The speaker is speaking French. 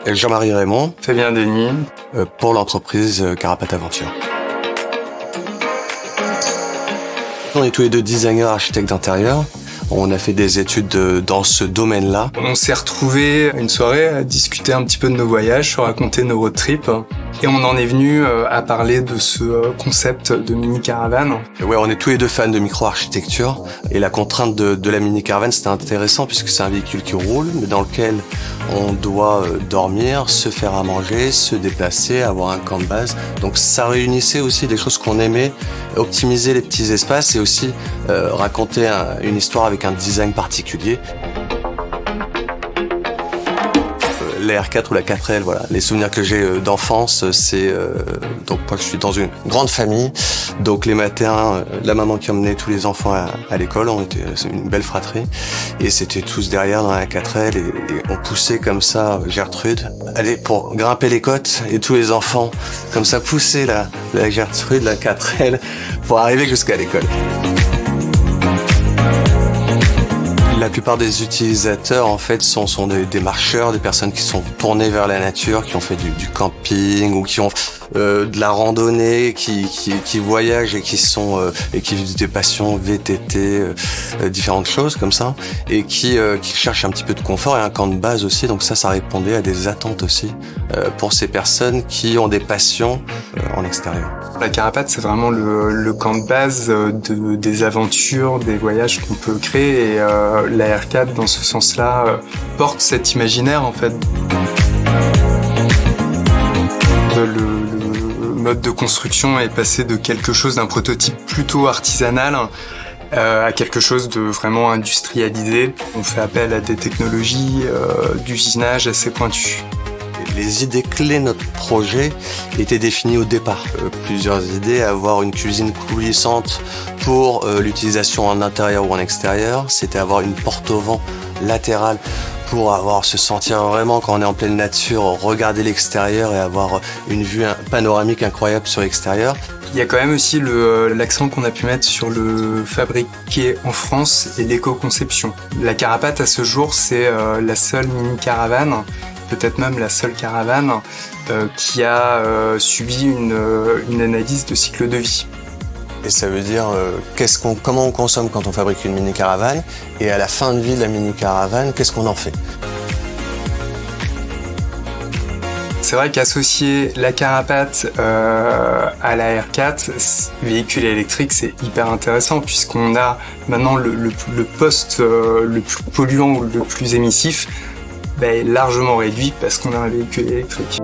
Jean-Marie Raymond, Fabien Denis, pour l'entreprise Carapace Aventure. On est tous les deux designers, architectes d'intérieur. On a fait des études dans ce domaine-là. On s'est retrouvés une soirée à discuter un petit peu de nos voyages, à raconter nos road trips. Et on en est venu à parler de ce concept de mini-caravane. Ouais, on est tous les deux fans de micro-architecture. Et la contrainte de la mini-caravane, c'était intéressant puisque c'est un véhicule qui roule, mais dans lequel on doit dormir, se faire à manger, se déplacer, avoir un camp de base. Donc ça réunissait aussi des choses qu'on aimait, optimiser les petits espaces et aussi raconter une histoire avec un design particulier. La R4 ou la 4L, voilà. Les souvenirs que j'ai d'enfance, c'est donc moi je suis dans une grande famille, donc les matins, la maman qui emmenait tous les enfants à l'école, c'est une belle fratrie, et c'était tous derrière dans la 4L et on poussait comme ça Gertrude, allez pour grimper les côtes et tous les enfants comme ça poussaient la Gertrude, la 4L pour arriver jusqu'à l'école. La plupart des utilisateurs, en fait, sont des marcheurs, des personnes qui sont tournées vers la nature, qui ont fait du camping ou qui ont de la randonnée, qui voyagent et qui vivent des passions VTT, différentes choses comme ça, et qui cherchent un petit peu de confort et un camp de base aussi. Donc ça répondait à des attentes aussi pour ces personnes qui ont des passions en extérieur. La Carapace, c'est vraiment le camp de base des aventures, des voyages qu'on peut créer. Et la R4, dans ce sens-là, porte cet imaginaire, en fait. Le mode de construction est passé de quelque chose d'un prototype plutôt artisanal à quelque chose de vraiment industrialisé. On fait appel à des technologies d'usinage assez pointues. Les idées clés de notre projet étaient définies au départ. Plusieurs idées, avoir une cuisine coulissante pour l'utilisation en intérieur ou en extérieur. C'était avoir une porte au vent latérale pour se sentir vraiment quand on est en pleine nature, regarder l'extérieur et avoir une vue panoramique incroyable sur l'extérieur. Il y a quand même aussi l'accent qu'on a pu mettre sur le fabriqué en France et l'éco-conception. La Carapace, à ce jour, c'est la seule mini-caravane, peut-être même la seule caravane qui a subi une analyse de cycle de vie. Et ça veut dire comment on consomme quand on fabrique une mini-caravane, et à la fin de vie de la mini-caravane, qu'est-ce qu'on en fait? C'est vrai qu'associer la Carapace à la R4, véhicule électrique, c'est hyper intéressant puisqu'on a maintenant le poste le plus polluant ou le plus émissif largement réduit parce qu'on a un véhicule électrique.